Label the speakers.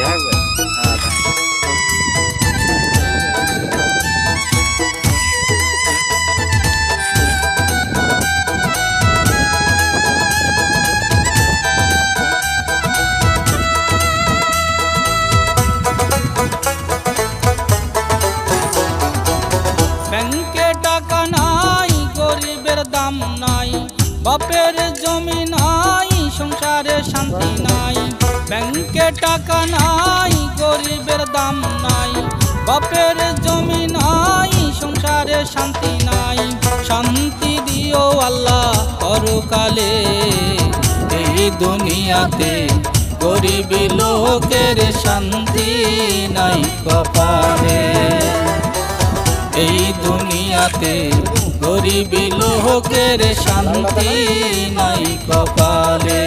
Speaker 1: দেখাবে
Speaker 2: ব্যাংকে টাকা নাই, গরিবের দাম নাই, বাপের জমি নাই, সংসারে শান্তি নাই। ব্যাংকে টাকা নাই, গরিবের দাম নাই, বাপের জমি নাই, সংসারে শান্তি নাই। শান্তি দিও আল্লাহ পরকালে, এই দুনিয়াতে গরিব লোকের শান্তি নাই কপালে। এই দুনিয়াতে গরিব লোকের শান্তি নাই কপালে।